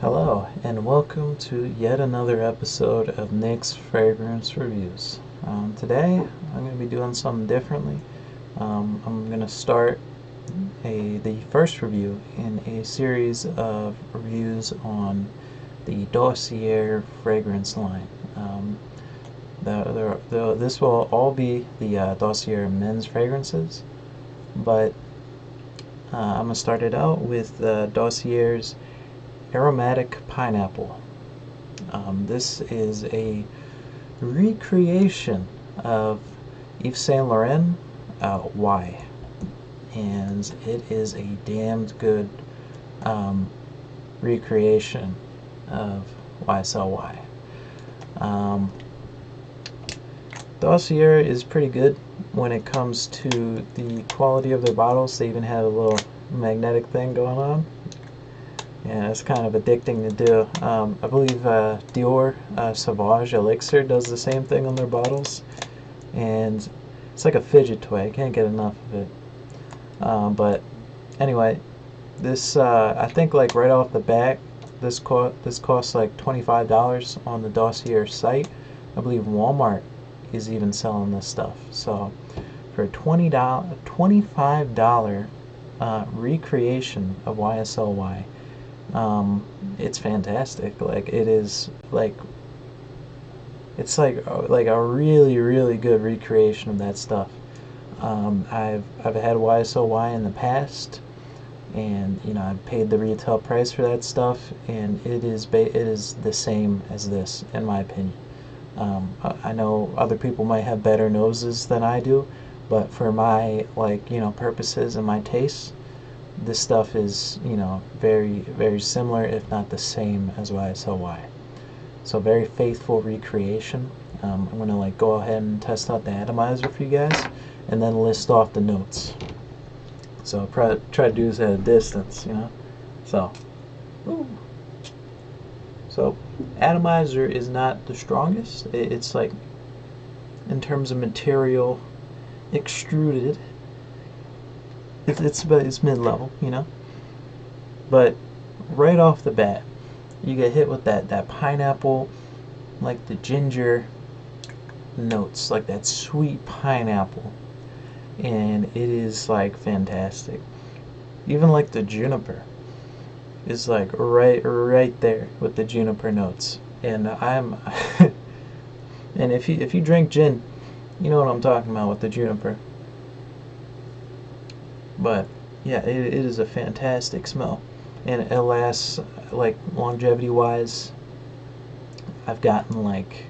Hello, and welcome to yet another episode of Nick's Fragrance Reviews. Today, I'm going to be doing something differently. I'm going to start the first review in a series of reviews on the Dossier fragrance line. This will all be the Dossier men's fragrances, but I'm going to start it out with Dossier's Aromatic Pineapple. This is a recreation of Yves Saint Laurent Y, and it is a damned good recreation of YSL Y. Dossier is pretty good when it comes to the quality of their bottles. They even have a little magnetic thing going on. Yeah, it's kind of addicting to do. I believe Dior Sauvage Elixir does the same thing on their bottles, and it's like a fidget toy. I can't get enough of it. But anyway, this I think like right off the bat, this costs like $25 on the Dossier site. I believe Walmart is even selling this stuff. So for a $25 recreation of YSLY. It's fantastic. Like it is like it's like a really good recreation of that stuff. I've had YSOY in the past, and I've paid the retail price for that stuff, and it is the same as this in my opinion. I know other people might have better noses than I do, but for my purposes and my tastes, this stuff is, very similar, if not the same as YSLY. So very faithful recreation. I'm gonna go ahead and test out the atomizer for you guys, and then list off the notes. So I'll try to do this at a distance, So, woo. So atomizer is not the strongest. It's like, in terms of material, extruded. It's mid-level, But right off the bat, you get hit with that pineapple, like the ginger notes, like that sweet pineapple, and it is like fantastic. Even like the juniper is like right there with the juniper notes, and I'm and if you drink gin, you know what I'm talking about with the juniper. But yeah, it is a fantastic smell, and it lasts, like, longevity wise. I've gotten like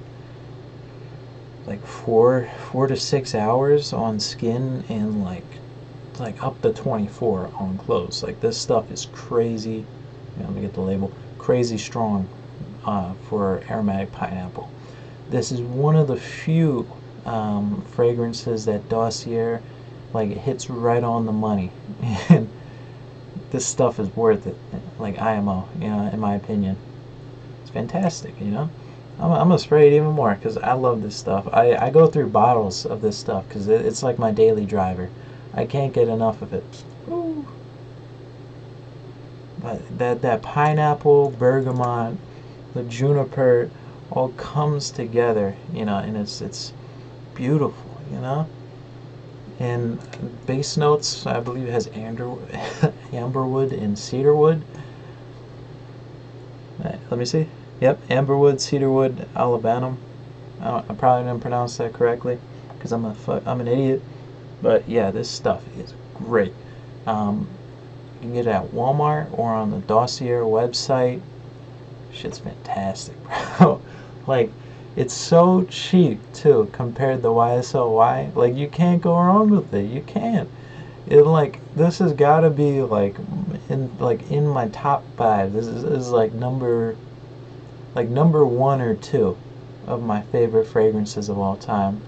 4 to 6 hours on skin, and like up to 24 on clothes. Like, this stuff is crazy. Let me get the label. Crazy strong for aromatic pineapple. This is one of the few fragrances that Dossier, like, it hits right on the money, and this stuff is worth it. Like IMO, in my opinion, it's fantastic. I'm gonna spray it even more because I love this stuff. I go through bottles of this stuff because it's like my daily driver. I can't get enough of it. Woo. But that pineapple, bergamot, the juniper, all comes together, and it's beautiful, And base notes, I believe it has amberwood and cedarwood. Let me see. Yep, amberwood, cedarwood, albanum. I probably didn't pronounce that correctly because I'm an idiot. But yeah, this stuff is great. You can get it at Walmart or on the Dossier website. Shit's fantastic, bro. Like, it's so cheap too compared to YSLY. Like, you can't go wrong with it. You can't. This has got to be in my top 5. This is like number 1 or 2 of my favorite fragrances of all time.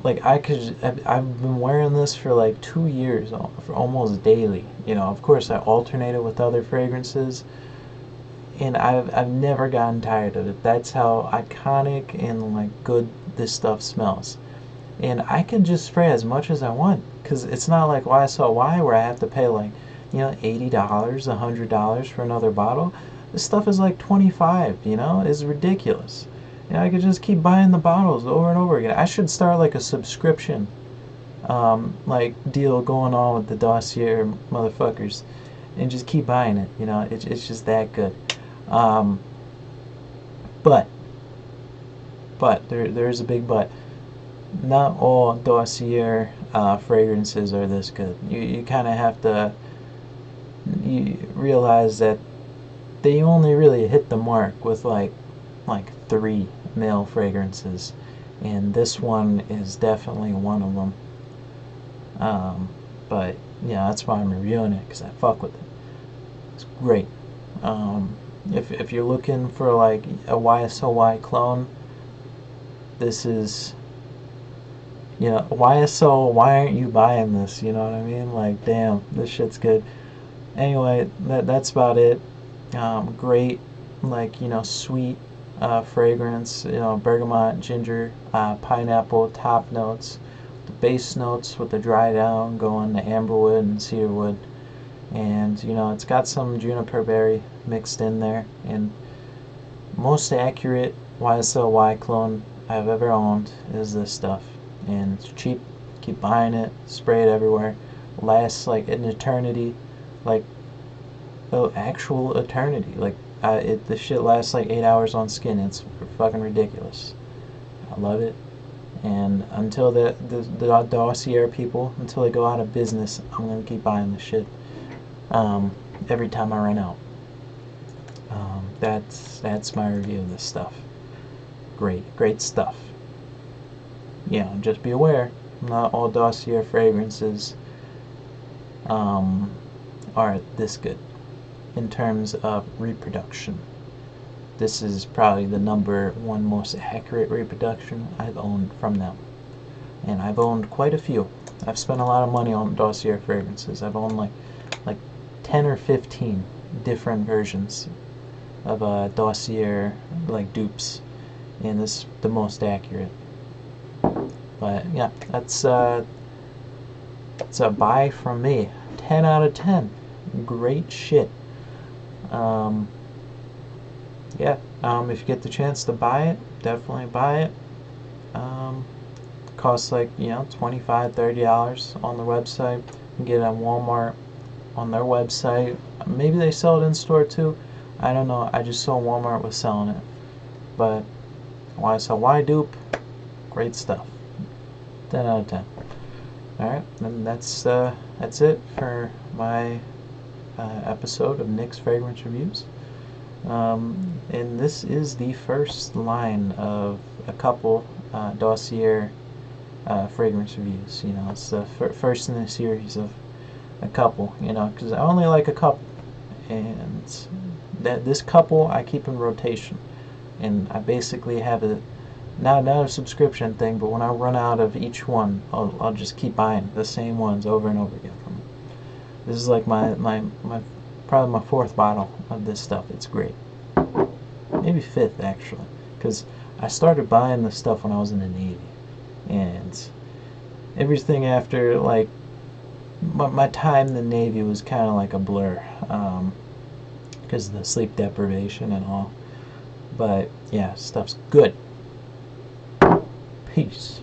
I've been wearing this for like 2 years, for almost daily. Of course I alternate it with other fragrances, and I've never gotten tired of it. That's how iconic and like good this stuff smells. And I can just spray as much as I want because it's not like YSLY where I have to pay like you know, $80, $100 for another bottle. This stuff is like 25, you know? It's ridiculous. You know, I could just keep buying the bottles over and over again. I should start like a subscription like deal going on with the Dossier motherfuckers and just keep buying it. You know, it's just that good. Um, but there's a big but. Not all Dossier fragrances are this good. You kind of have to realize that they only really hit the mark with like 3 male fragrances, and this one is definitely one of them. But yeah, that's why I'm reviewing it, because I fuck with it. It's great. If you're looking for like a YSL clone, this is, you know, YSL, why aren't you buying this? You know what I mean? Like, damn, this shit's good. Anyway, that's about it. Great, like, you know, sweet fragrance, you know, bergamot, ginger, pineapple, top notes. The base notes with the dry down going to amberwood and cedarwood. And, you know, it's got some juniper berry mixed in there. And most accurate YSL clone I've ever owned is this stuff. And it's cheap. Keep buying it. Spray it everywhere. Lasts like an eternity. Like, oh, actual eternity. Like, the shit lasts like 8 hours on skin. It's fucking ridiculous. I love it. And until the Dossier people, until they go out of business, I'm gonna keep buying this shit. Every time I run out. That's my review of this stuff. Great stuff. Yeah, just be aware, not all Dossier fragrances are this good in terms of reproduction. This is probably the #1 most accurate reproduction I've owned from them. And I've owned quite a few. I've spent a lot of money on Dossier fragrances. I've owned like 10 or 15 different versions of Dossier, like dupes, and this is the most accurate. But yeah, it's a buy from me. 10 out of 10. Great shit. Yeah, if you get the chance to buy it, definitely buy it. Costs like, you know, $25, $30 on the website. You can get it on Walmart on their website. Maybe they sell it in store too. I don't know. I just saw Walmart was selling it. But YSL Dupe, great stuff. 10 out of 10. Alright, and that's it for my episode of Nick's Fragrance Reviews. And this is the first line of a couple Dossier fragrance reviews. You know, it's the first in a series of a couple, you know, because I only like a couple, and this couple I keep in rotation, and I basically have a not a subscription thing, but when I run out of each one, I'll just keep buying the same ones over and over again from them. This is like my probably my 4th bottle of this stuff. It's great. Maybe 5th actually, because I started buying this stuff when I was in the Navy, and everything after, like, my time in the Navy was kind of like a blur, because of the sleep deprivation and all. But yeah, stuff's good. Peace.